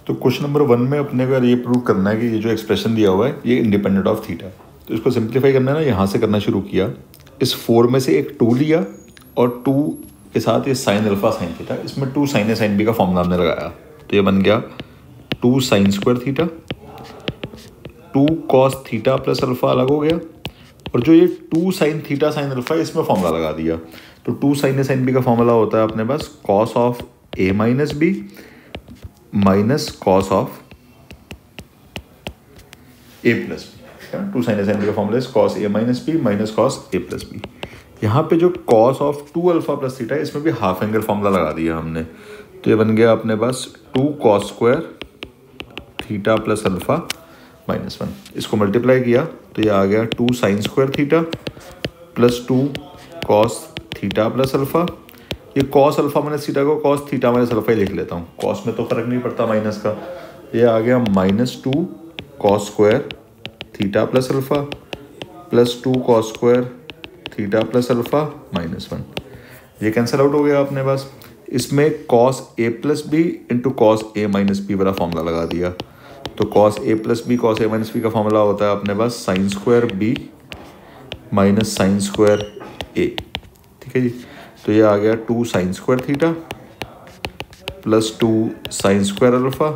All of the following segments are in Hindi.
तो क्वेश्चन नंबर 1 में अपने को ये प्रूव करना है कि ये जो एक्सप्रेशन दिया हुआ है ये इंडिपेंडेंट ऑफ थीटा। तो इसको सिंप्लीफाई करना है ना, यहाँ से करना शुरू किया। इस 4 में से एक 2 लिया और 2 के साथ ये साइन अल्फा साइन थीटा, इसमें 2 साइन ए साइन बी का फॉर्मूला हमने लगाया। तो ये बन गया 2 sine square theta, 2 cos theta plus alpha अलग हो गया, और जो ये 2 साइन थीटा साइन अल्फा इसमें फॉर्मूला लगा दिया। तो 2 साइन ए साइन बी का फॉर्मूला होता है अपने पास cos of A minus B minus cos of A plus B. 2 sine A sine B का formula is cos A minus B minus cos A plus B. यहाँ पे जो cos of 2 alpha plus theta है इसमें भी हाफ एंगल फॉर्मूला लगा दिया हमने। तो ये बन गया अपने पास 2 cos square theta plus alpha minus 1। इसको मल्टीप्लाई किया तो ये आ गया 2 sine square theta plus 2 cos theta plus alpha. ये कॉस अल्फा माइनस थीटा को कॉस थीटा माइनस अल्फा ही लिख लेता हूँ, कॉस में तो फर्क नहीं पड़ता माइनस का। ये आ गया -2 cos square theta plus alpha plus 2 cos square theta plus alpha -1। ये कैंसिल आउट हो गया अपने पास। इसमें cos A plus B into cos A minus B वाला फॉर्मूला लगा दिया। तो cos A plus B cos A minus B का फॉर्मूला होता है अपने पास sine square B minus sine square A. ठीक है जी। तो ये आ गया 2 sine square theta plus 2 sine square alpha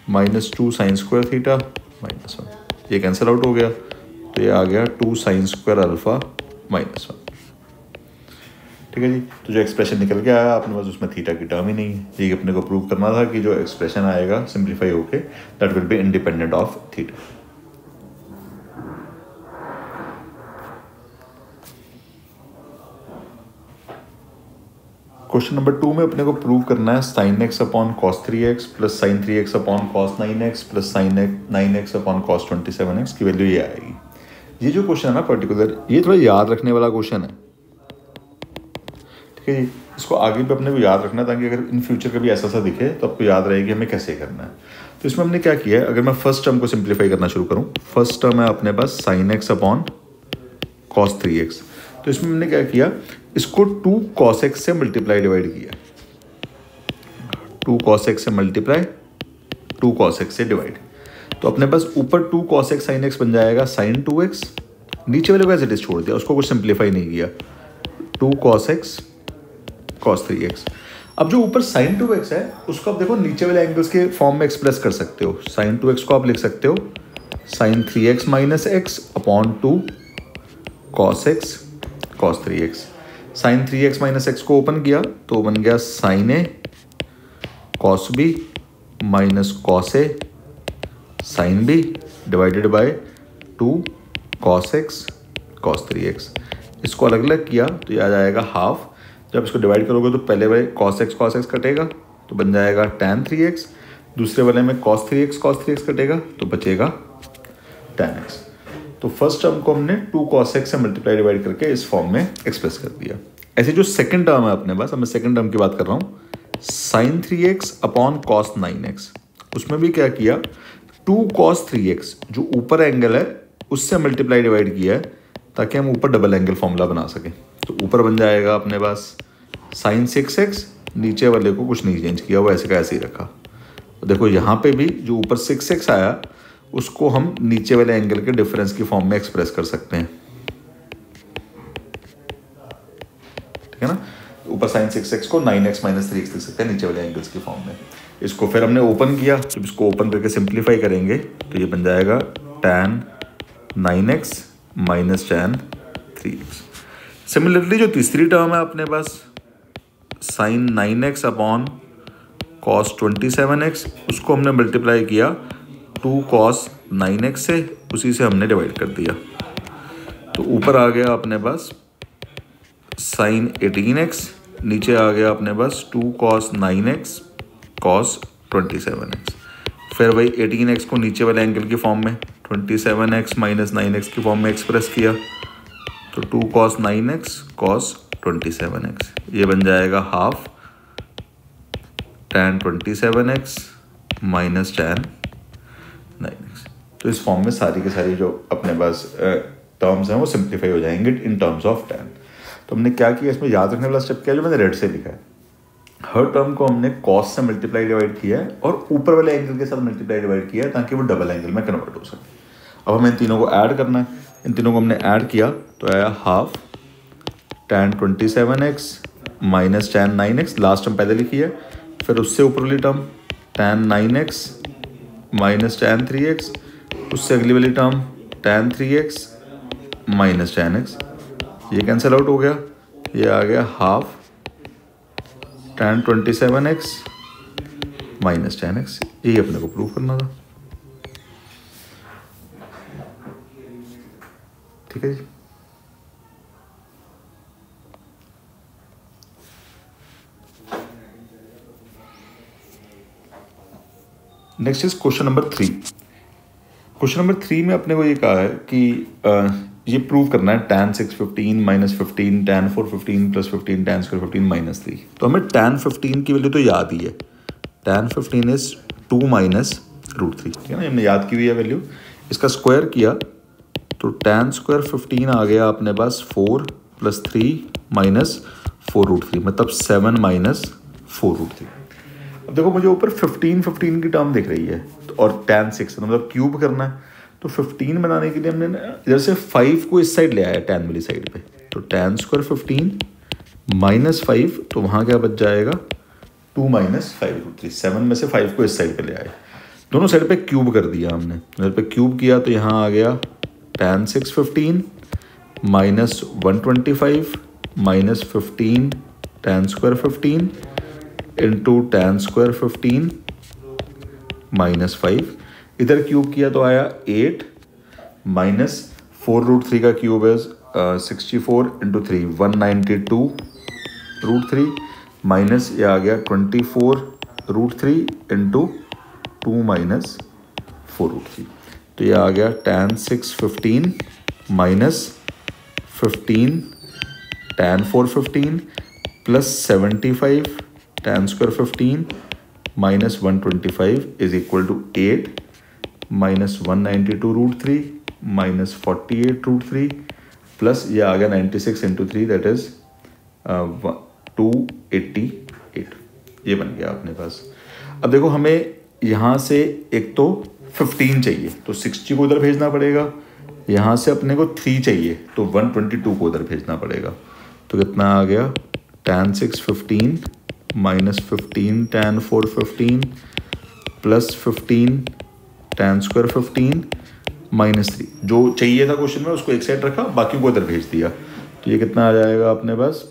minus 2 sine square theta -1। ये कैंसिल आउट हो गया। तो ये आ गया 2 साइन स्क्वायर अल्फा -1। ठीक है जी। तो जो एक्सप्रेशन निकल के आया अपने पास उसमें थीटा की टर्म ही नहीं है। ये अपने को प्रूव करना था कि जो एक्सप्रेशन आएगा सिंप्लीफाई होके that will be independent of theta. Question number 2 में अपने को प्रूव करना है sign x upon cos 3x plus sign 3x upon cos 9x plus sign 9x upon cos 27x की वैल्यू ये आएगी। ये जो क्वेश्चन है ना पर्टिकुलर, ये थोड़ा याद रखने वाला क्वेश्चन है। ठीक है जी। इसको आगे भी अपने को याद रखना ताकि अगर इन फ्यूचर कभी ऐसा सा दिखे तो आपको याद रहे कि हमें कैसे करना है। तो इसमें हमने क्या किया है, अगर मैं फर्स्ट टर्म को सिंप्लीफाई करना शुरू करूँ, फर्स्ट टर्म है अपने पास sine x upon cos 3x। तो इसमें हमने क्या किया, इसको 2 cos x से मल्टीप्लाई डिवाइड किया। 2 cos x से मल्टीप्लाई 2 cos x से डिवाइड। तो अपने पास ऊपर 2 cos x sin x बन जाएगा sin 2x, नीचे वाले को एज इट इज छोड़ दिया, उसको कुछ सिंप्लीफाई नहीं किया। 2 cos x cos 3x। अब जो ऊपर sin 2x है उसको आप देखो नीचे वाले एंगल्स के फॉर्म में एक्सप्रेस कर सकते हो। sin 2x को आप लिख सकते हो sin 3x minus x upon 2 cos x cos 3x। sin 3x minus x को ओपन किया तो बन गया sin a cos b minus cos a sin b divided by 2 cos x cos 3x। इसको अलग अलग किया तो ये आ जाएगा हाफ। जब इसको डिवाइड करोगे तो पहले वाले cos x कटेगा तो बन जाएगा tan 3x, दूसरे वाले में cos 3x कटेगा तो बचेगा tan x। तो फर्स्ट टर्म को हमने 2 cos x से मल्टीप्लाई डिवाइड करके इस फॉर्म में एक्सप्रेस कर दिया। ऐसे जो सेकंड टर्म है अपने पास, मैं सेकंड टर्म की बात कर रहा हूँ, sin 3x upon cos 9x। उसमें भी क्या किया, 2 cos 3x जो ऊपर एंगल है उससे मल्टीप्लाई डिवाइड किया है ताकि हम ऊपर डबल एंगल फॉर्मूला बना सकें। तो ऊपर बन जाएगा अपने पास sin 6x, नीचे वाले को कुछ नहीं चेंज किया, वो ऐसे का ऐसे ही रखा। तो देखो यहाँ पे भी जो ऊपर 6x आया उसको हम नीचे वाले एंगल के डिफरेंस की फॉर्म में एक्सप्रेस कर सकते हैं। ठीक है ना। ऊपर sin 6x को 9x माइनस 3x लिख सकते हैं नीचे वाले एंगल्स की फॉर्म में। इसको फिर हमने ओपन किया, जब इसको ओपन करके सिंप्लीफाई करेंगे तो ये बन जाएगा tan 9x minus tan 3x। Similarly जो तीसरी टर्म है अपने पास sin 9x upon cos 27x, उसको हमने मल्टीप्लाई किया 2 cos 9x से, उसी से हमने डिवाइड कर दिया। तो ऊपर आ गया अपने पास sin 18x, नीचे आ गया अपने पास 2 cos 9x cos 27x। फिर वही 18x को नीचे वाले एंगल की फॉर्म में 27x माइनस 9x की फॉर्म में एक्सप्रेस किया तो 2 cos 9x cos 27x। ये बन जाएगा half tan 27x minus tan 9x। तो इस फॉर्म में सारी की सारी जो अपने पास टर्म्स हैं वो सिंप्लीफाई हो जाएंगे इन टर्म्स ऑफ tan। तो हमने क्या किया, इसमें याद रखने वाला स्टेप क्या है जो मैंने रेड से लिखा है। हर टर्म को हमने कॉस से मल्टीप्लाई डिवाइड किया है और ऊपर वाले एंगल के साथ मल्टीप्लाई डिवाइड किया है ताकि वो डबल एंगल में कन्वर्ट हो सके। अब हमें इन तीनों को ऐड करना है। इन तीनों को हमने ऐड किया तो आया half tan 27x minus tan 9x, last term पहले लिखी है, फिर उससे ऊपर वाली term tan 9x minus tan 3x, उससे अगली वाली term tan 3x minus tan x, ये कैंसिल आउट हो गया, ये आ गया half tan 27x minus tan x। यही अपने को प्रूव करना था। ठीक है जी। Next is question number 3। Question number 3 में अपने को ये कहा है कि ये प्रूव करना है tan 6 15 minus 15 tan 4 15 plus 15 tan square 15 minus 3। तो हमें tan 15 की वैल्यू तो याद ही है, tan 15 इज 2 माइनस √3, ठीक है ना, हमने याद की हुई है वैल्यू। इसका स्क्वायर किया तो tan स्क्वायर 15 आ गया अपने पास 4 प्लस 3 माइनस 4√3, मतलब 7 माइनस 4√3। अब देखो मुझे ऊपर 15 की टर्म दिख रही है और tan 6 मतलब क्यूब करना है, तो 15 बनाने के लिए हमने इधर से 5 को इस साइड ले आया tan वाली साइड पे, तो tan स्क्वायर 15 माइनस 5, तो वहाँ क्या बच जाएगा 2 माइनस 5√3। 7 में से 5 को इस साइड पे ले आए, दोनों साइड पे क्यूब कर दिया हमने। इधर पे क्यूब किया तो यहाँ आ गया tan 6 15 minus 125 minus 15 tan square 15 into tan square 15 minus 5। इधर क्यूब किया तो आया 8 माइनस 4√3 का क्यूब है 64 इंटू 3 192√3 माइनस ये आ गया 24√3 इंटू 2 माइनस 4√3। तो ये आ गया tan 6 15 minus 15 tan 4 15 plus 75 tan square 15 minus 125 is equal to 8 minus 192√3 minus 48√3 plus ये आ गया 96 इंटू 3 दैट इज 288। ये बन गया अपने पास। अब देखो हमें यहाँ से एक तो 15 चाहिए तो 60 को उधर भेजना पड़ेगा, यहाँ से अपने को 3 चाहिए तो 122 को उधर भेजना पड़ेगा। तो कितना आ गया tan 6 15 minus 15 tan 4 15 plus 15 tan square 15 minus 3। जो चाहिए था क्वेश्चन में उसको एक साइड रखा, बाकी को इधर भेज दिया। तो ये कितना आ जाएगा अपने पास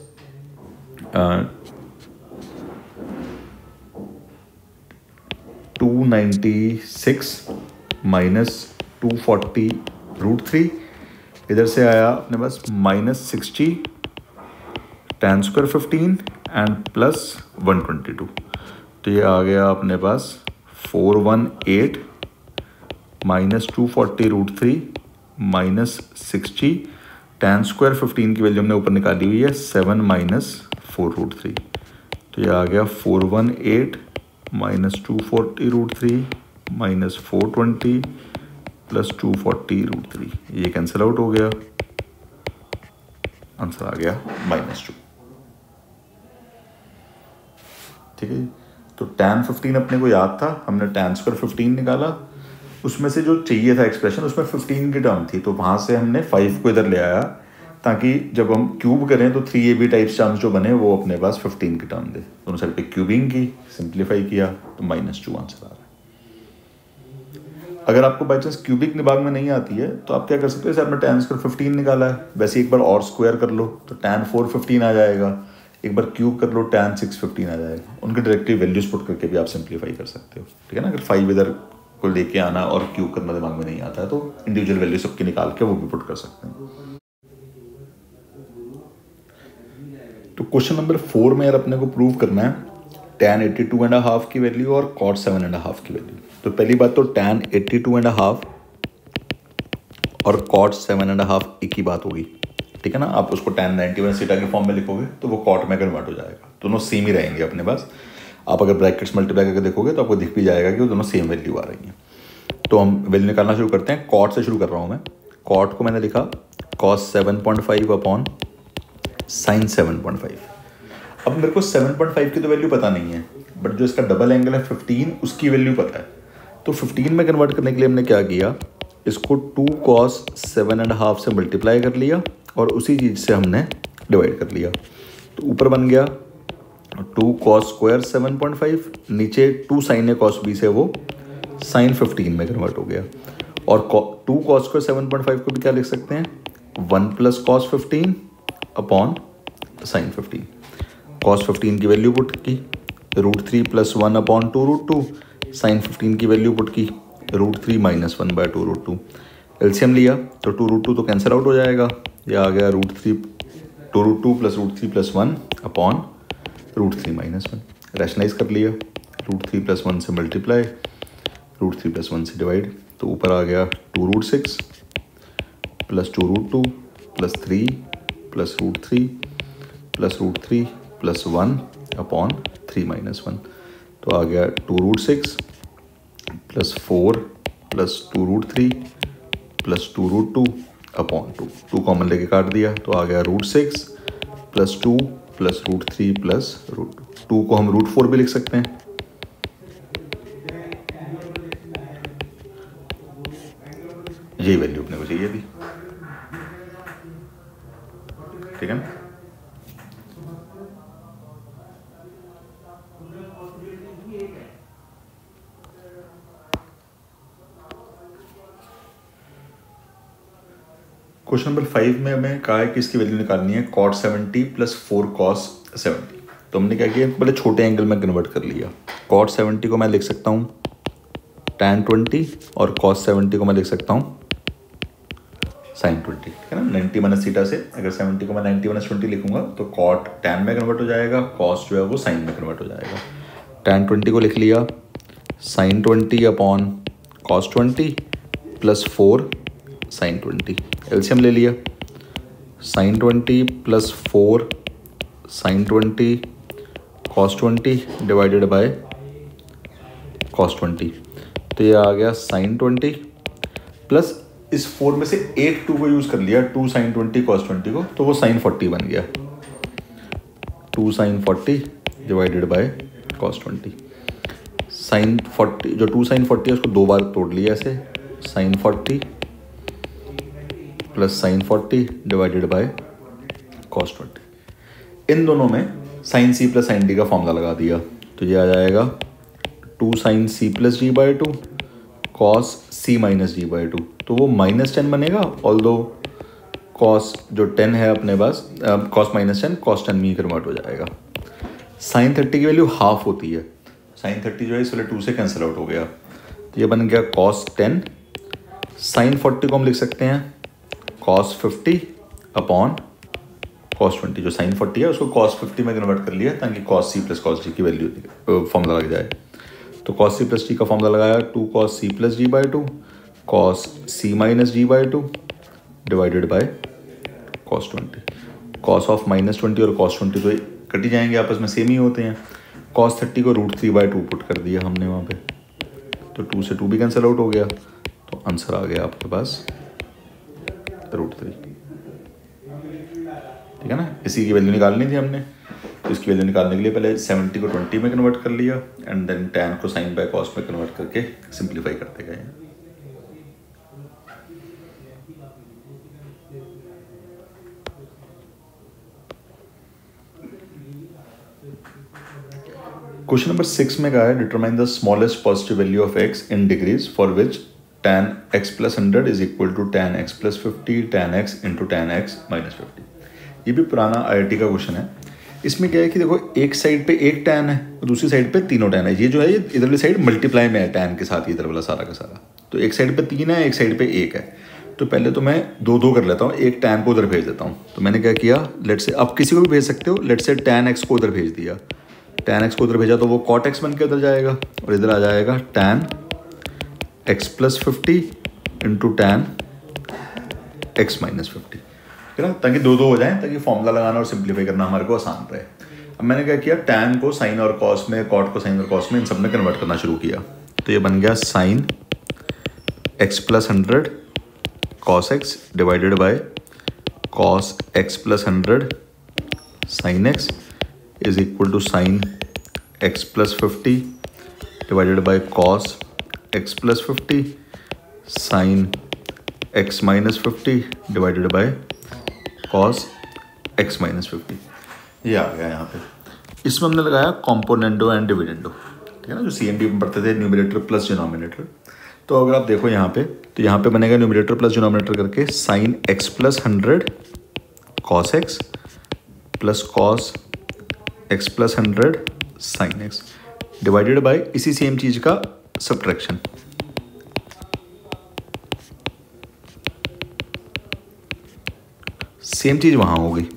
296 माइनस 240√3। इधर से आया अपने पास minus 60 tan square 15 and plus 122। तो ये आ गया अपने पास 418 माइनस 240√3 माइनस 60 tan स्क्वायर 15 की वैल्यू हमने ऊपर निकाली हुई है 7 माइनस 4√3। तो ये आ गया 418 माइनस 240√3 माइनस 420 प्लस 240√3। ये कैंसिल आउट हो गया, आंसर आ गया -2। ठीक है। तो tan 15 अपने को याद था, हमने tan स्क्वायर 15 निकाला, उसमें से जो चाहिए था एक्सप्रेशन उसमें 15 की टर्म थी, तो वहाँ से हमने 5 को इधर ले आया ताकि जब हम क्यूब करें तो 3ab टाइप्स टर्म्स जो बने वो अपने पास 15 की टर्म दे। दोनों साइड पे क्यूबिंग की, सिंप्लीफाई किया तो -2 आंसर आ रहा है। अगर आपको बाई चांस क्यूबिक दिमाग में नहीं आती है तो आप क्या कर सकते हो, जैसे आपने tan स्क्वायर 15 निकाला है वैसे एक बार और स्क्वायर कर लो तो tan 4 15 आ जाएगा, एक बार क्यूब कर लो tan 6 15 आ जाएगा। उनके डायरेक्टली वैल्यूज पुट करके भी आप सिंप्लीफाई कर सकते हो, ठीक है ना। अगर 5 इधर को लेके आना और क्यूब करना दिमाग में नहीं आता है तो इंडिविजुअल वैल्यू सबकी निकाल के वो भी पुट कर सकते हैं। तो क्वेश्चन नंबर 4 में यार अपने को प्रूव करना है tan 82.5 की वैल्यू और cot 7.5 की वैल्यू। तो पहली बात तो tan 82.5 और cot 7.5 एक ही बात होगी, ठीक है ना। आप उसको tan 91 सीटा के फॉर्म में लिखोगे तो वो cot में कन्वर्ट हो जाएगा, दोनों सेम ही रहेंगे अपने पास। आप अगर ब्रैकेट्स मल्टीप्लाई करके देखोगे तो आपको दिख भी जाएगा कि वो दोनों सेम वैल्यू आ रही हैं। तो हम वैल्यू निकालना शुरू करते हैं। cot से शुरू कर रहा हूँ मैं। cot को मैंने लिखा cos 7.5 अपॉन sin 7.5। अब मेरे को 7.5 की तो वैल्यू पता नहीं है, बट जो इसका डबल एंगल है 15 उसकी वैल्यू पता है। तो 15 में कन्वर्ट करने के लिए हमने क्या किया, इसको 2 cos 7.5 से मल्टीप्लाई कर लिया और उसी चीज़ से हमने डिवाइड कर लिया। तो ऊपर बन गया 2 cos स्क्वायर 7.5, नीचे 2 sin a cos b से वो sin 15 में कन्वर्ट हो गया। और 2 cos स्क्वायर 7.5 को भी क्या लिख सकते हैं, 1 + cos 15 अपॉन sin 15। cos 15 की वैल्यू पुट की √3 + 1 अपॉन 2√2, sin 15 की वैल्यू पुट की √3 - 1/2√2। एलसीएम लिया तो 2√2 तो कैंसिल आउट हो जाएगा, ये आ गया √3 2√2 + √3 + 1 अपॉन √3 - 1। रैशनलाइज कर लिया, √3 + 1 से मल्टीप्लाई, √3 + 1 से डिवाइड, तो ऊपर आ गया 2√6 + 2√2 + 3 + √3 + √3 + 1 अपॉन 3 - 1। तो आ गया 2√6 + 4 + 2√3 + 2√2 अपॉन 2। 2 कॉमन लेके काट दिया तो आ गया √6 + 2 + √3 + √2। 2 को हम √4 भी लिख सकते हैं। यही वैल्यू अपने को चाहिए थी, ठीक है ना। क्वेश्चन नंबर 5 में हमें कहा है कि इसकी वैल्यू निकालनी है cot 70 + 4 cos 70। तो हमने क्या किया, बड़े छोटे एंगल में कन्वर्ट कर लिया। cot 70 को मैं लिख सकता हूँ tan 20 और cos 70 को मैं लिख सकता हूँ sin 20, ठीक है ना। 90 - थीटा से अगर 70 को मैं 90 - 20 लिखूंगा तो cot tan में कन्वर्ट हो जाएगा, cos जो है वो sin में कन्वर्ट हो जाएगा। tan 20 को लिख लिया sin 20 upon cos 20 + 4 sin 20। LCM ले लिया, sin 20 + 4 sin 20 cos 20 divided by cos 20। तो ये आ गया sin 20 प्लस इस 4 में से एक 2 को यूज़ कर लिया, 2 sin 20 cos 20 को, तो वो sin 40 बन गया। 2 sin 40 divided by cos 20। sin 40 जो 2 sin 40 है उसको 2 बार तोड़ लिया ऐसे, sin 40 + sin 40 divided by cos 20। इन दोनों में sin c + sin d का फॉर्मूला लगा दिया, तो ये आ जाएगा 2 sin c + d/2 cos c - d/2। तो वो -10 बनेगा, ऑल्दो cos जो 10 है अपने पास cos -10 cos 10 में कन्वर्ट हो जाएगा। sin 30 की वैल्यू हाफ होती है, sin 30 जो है इस वाले 2 से कैंसिल आउट हो गया, तो ये बन गया cos 10। sin 40 को हम लिख सकते हैं cos 50 अपॉन cos 20। जो sin 40 है उसको cos 50 में कन्वर्ट कर लिया ताकि cos c + cos d की वैल्यू फॉर्मूला लग जाए। तो cos c + d का फॉर्मूला लगाया 2 cos c + d/2 cos c - d/2 divided by cos 20। cos of -20 और cos 20 तो कट ही जाएंगे, आपस में सेम ही होते हैं। cos 30 को √3/2 पुट कर दिया हमने वहाँ पे, तो 2 से 2 भी कैंसिल आउट हो गया, तो आंसर आ गया आपके पास √3, ठीक है ना। इसी की वैल्यू निकालनी थी हमने, तो इसकी वैल्यू निकालने के लिए पहले 70 को 20 में कन्वर्ट कर लिया एंड देन tan को sin बाय cos में कन्वर्ट करके सिंप्लीफाई करते गए। क्वेश्चन नंबर 6 में कहा है determine the smallest positive value of x in degrees for which tan x + 100 is equal to tan x + 50 tan x × tan x - 50। ये भी पुराना IIT का क्वेश्चन है। इसमें क्या है कि देखो एक साइड पे एक tan है और दूसरी साइड पे तीनों tan है। ये जो है ये इधर वाली साइड मल्टीप्लाई में है tan के साथ, इधर वाला सारा का सारा। तो एक साइड पे 3 है, एक साइड पे 1 है। तो पहले तो मैं 2 कर लेता हूँ, एक tan को उधर भेज देता हूँ। तो मैंने क्या किया, लेट से आप किसी को भी भेज सकते हो, लेट से tan x को उधर भेज दिया, tan x को उधर भेजा तो वो cot x बन के उधर जाएगा और इधर आ जाएगा tan x + 50 × tan x - 50, ठीक है ना, ताकि 2 हो जाएं, ताकि फॉर्मूला लगाना और सिंप्लीफाई करना हमारे को आसान रहे। अब मैंने क्या किया, tan को sin और cos में, cot को sin और cos में, इन सब में कन्वर्ट करना शुरू किया। तो ये बन गया sin x + 100 cos x divided by cos x + 100 sin x is equal to sine x plus 50 divided by cos x plus 50 sine x minus 50 divided by cos x minus 50। ये आ गया यहाँ पे। इसमें हमने लगाया कॉम्पोनेंडो एंड डिविडेंडो, ठीक है ना, जो CMD में पढ़ते थे, न्यूमरेटर प्लस डिनोमिनेटर। तो अगर आप देखो यहाँ पे, तो यहाँ पे बनेगा न्यूमरेटर प्लस डिनोमिनेटर करके sign x plus 100 cos x plus cos x plus 100 sine x divided by इसी सेम चीज़ का सब्ट्रैक्शन। सेम चीज़ वहाँ होगी।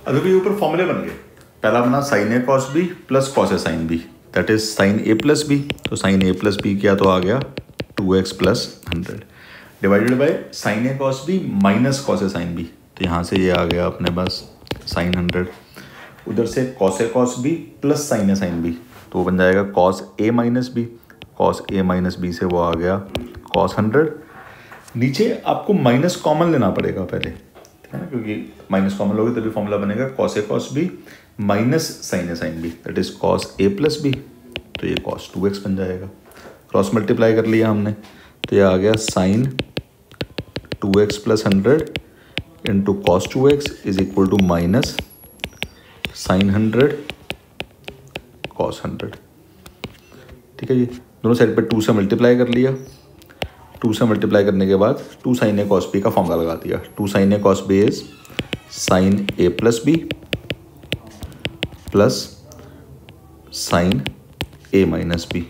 अभी ऊपर फॉर्मूले बन गए। पहला बना sine A cos B plus cos A sine B, that is sine A plus B. तो साइन ए प्लस बी क्या, तो आ गया 2x plus 100 divided by sine A cos B minus cos A sine B. तो यहाँ से ये आ गया अपने पास साइन 100, उधर से cos A cos B plus sine A sine B, तो वो बन जाएगा cos A minus B. Cos A minus B से वो आ गया कॉस 100। नीचे आपको माइनस कॉमन लेना पड़ेगा पहले, है ना, क्योंकि माइनस कॉमन लोगे तभी फॉर्मूला बनेगा cos A cos B minus sine A sine B, that is cos A plus B. तो ये कॉस 2x बन जाएगा। क्रॉस मल्टीप्लाई कर लिया हमने, तो ये आ गया sine 2x plus 100 into cos 2x is equal to minus sine 100 cos 100। ठीक है जी, दोनों साइड पे 2 से मल्टीप्लाई कर लिया। 2 से मल्टीप्लाई करने के बाद 2 साइन ए कॉस बी का फॉर्मूला लगा दिया। 2 sine A cos B is sine A plus B plus sine A minus B,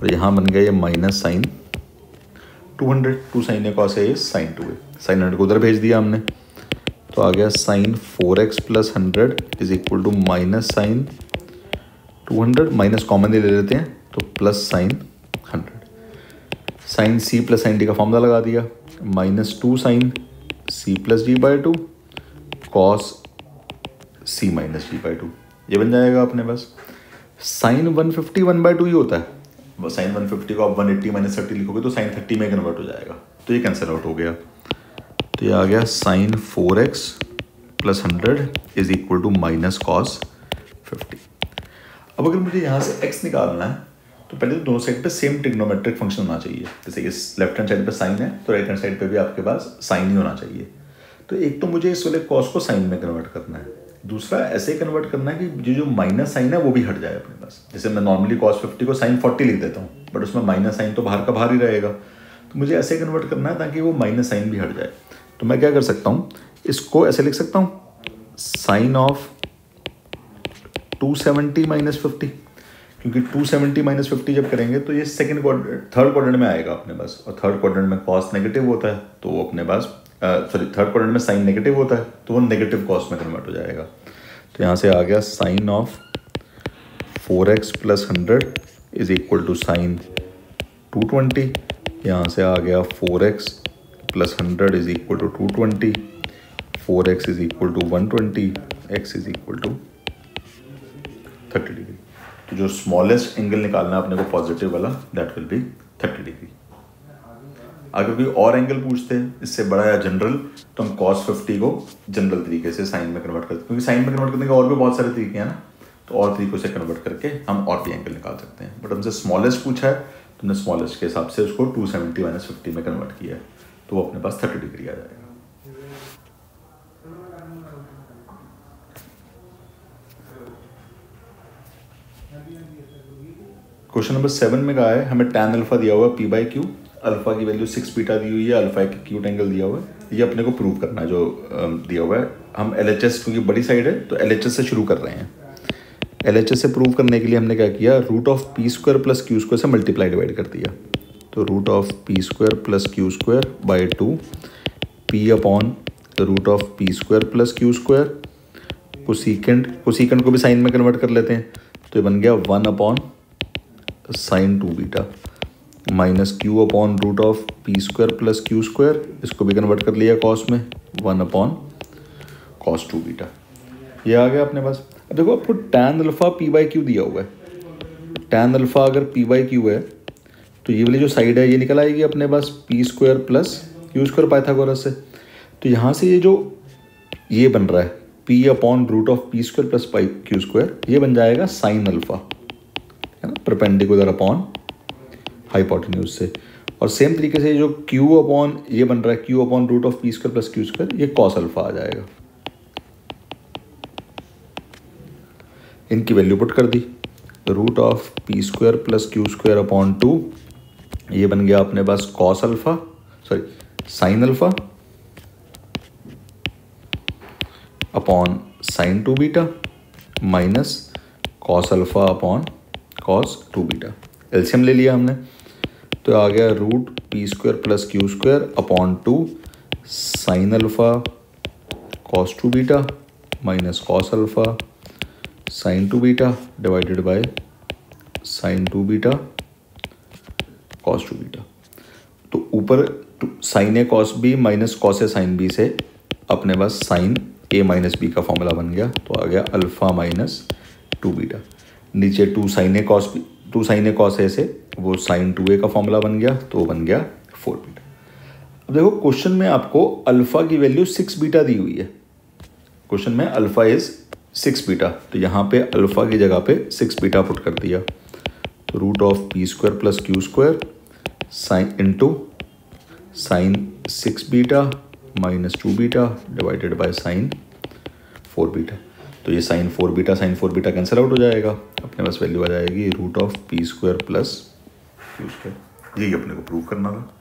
और यहाँ बन गया ये minus sine 200। 2 sine A cos A is sine 2a। Sine 100 को उधर भेज दिया हमने, तो आ गया sine 4x plus 100 is equal to minus sine 200। Minus common ले लेते हैं, तो plus sign 100। Sine C plus sine D का फॉर्मूला लगा दिया, minus 2 sine C plus D by 2 cos C minus D by 2। ये बन जाएगा अपने पास। साइन 150 1/2 ही होता है। साइन 150 को आप 180 माइनस 30 लिखोगे तो साइन 30 में कन्वर्ट हो जाएगा, तो ये कैंसिल आउट हो गया। तो ये आ गया sine 4x plus 100 is equal to minus cos 50। अब अगर मुझे यहाँ से x निकालना है, तो पहले तो दोनों साइड पे सेम ट्रिग्नोमेट्रिक फंक्शन होना चाहिए। जैसे इस लेफ्ट हैंड साइड पे साइन है, तो राइट हैंड साइड पे भी आपके पास साइन ही होना चाहिए। तो एक तो मुझे इस वाले कॉस को साइन में कन्वर्ट करना है, दूसरा ऐसे कन्वर्ट करना है कि जो माइनस साइन है वो भी हट जाए अपने पास। जैसे मैं नॉर्मली कॉस 50 को साइन 40 लिख देता हूँ, बट उसमें माइनस साइन तो बाहर का बाहर ही रहेगा। तो मुझे ऐसे कन्वर्ट करना है ताकि वो माइनस साइन भी हट जाए। तो मैं क्या कर सकता हूँ, इसको ऐसे लिख सकता हूँ साइन ऑफ 270 माइनस 50, क्योंकि 270 माइनस 50 जब करेंगे तो ये थर्ड क्वाड्रेंट में आएगा अपने पास, और थर्ड क्वाड्रेंट में कॉस नेगेटिव होता है, तो वो अपने पास थर्ड क्वाड्रेंट में साइन नेगेटिव होता है, तो वो नेगेटिव कॉस में कन्वर्ट हो जाएगा। तो यहाँ से आ गया sine of 4x plus 100 is equal to sine 220। यहाँ से आ गया 4x plus 100 is equal to 220, 4x is equal to 120, x is equal to 30 degree. तो जो स्मॉलेस्ट एंगल निकालना है अपने को पॉजिटिव वाला, दैट विल बी 30 डिग्री। अगर कोई और एंगल पूछते हैं इससे बड़ा या जनरल, तो हम cos 50 को जनरल तरीके से साइन में कन्वर्ट करते हैं, क्योंकि साइन में कन्वर्ट करने के और भी बहुत सारे तरीके हैं ना, तो और तरीकों से कन्वर्ट करके हम और भी एंगल निकाल सकते हैं। बट हमसे स्मॉलेस्ट पूछा है, तो हमने स्मॉलेस्ट के हिसाब से उसको 270 माइनस 50 में कन्वर्ट किया है, तो वो अपने पास 30 डिग्री आ जाएगा। क्वेश्चन नंबर 7 में कहा है हमें tan अल्फा दिया हुआ है p/q, अल्फा की वैल्यू 6 बीटा दी हुई है, अल्फा एक एक्यूट एंगल दिया हुआ है। ये अपने को प्रूव करना है जो दिया हुआ है। हम LHS क्योंकि बड़ी साइड है तो LHS से शुरू कर रहे हैं। LHS से प्रूव करने के लिए हमने क्या किया, root of P square plus Q square से मल्टीप्लाई डिवाइड कर दिया। तो root of P square plus Q square by 2 P upon root of P square plus Q square, cosecant को भी साइन में कन्वर्ट कर लेते हैं, तो ये बन गया 1 upon sine 2 beta. Minus Q upon root of P square plus Q square, इसको भी कन्वर्ट कर लिया कॉस में, 1 अपॉन कॉस 2 बीटा। ये आ गया अपने पास। अब देखो आपको tan alpha P by Q दिया हुआ है, टैन अल्फा अगर पी बाई क्यू है तो ये वाली जो साइड है ये निकल आएगी अपने पास P square plus Q square Pythagoras से। तो यहाँ से ये जो ये बन रहा है P upon root of P square plus pi Q square, ये बन जाएगा साइन अल्फा, है ना, परपेंडिकुलर अपॉन हाइपोटेन्यूज से। और सेम तरीके से जो क्यू अपॉन ये बन रहा है Q upon root of P square plus Q square, ये कॉस अल्फा आ जाएगा। इनकी वैल्यू पुट कर दी, root of P square plus Q square upon 2, ये बन गया अपने पास cos alpha, sorry sine alpha upon sine 2 beta minus cos alpha upon cos 2 beta. LCM ले लिया हमने, तो आ गया root P square plus Q square upon 2 sine alpha cos 2 beta minus cos alpha sign 2 beta divided by sign 2 beta cos 2 beta. तो ऊपर sign A cos B minus cos A sine B से अपने पास साइन ए माइनस बी का फॉर्मूला बन गया, तो आ गया अल्फा माइनस 2 बीटा। नीचे 2 साइन ए कॉस ए से वो साइन 2a का फॉर्मूला बन गया, तो बन गया 4 बीटा। अब देखो क्वेश्चन में आपको अल्फा की वैल्यू 6 बीटा दी हुई है, क्वेश्चन में अल्फा इज 6 बीटा, तो यहाँ पे अल्फा की जगह पे 6 बीटा पुट कर दिया, तो root of P square plus Q square sine into sine 6 beta minus 2 beta divided by sine 4 beta. तो ये साइन 4 बीटा कैंसिल आउट हो जाएगा, अपने पास वैल्यू आ जाएगी root of P square plus Q square. यही अपने को प्रूव करना था।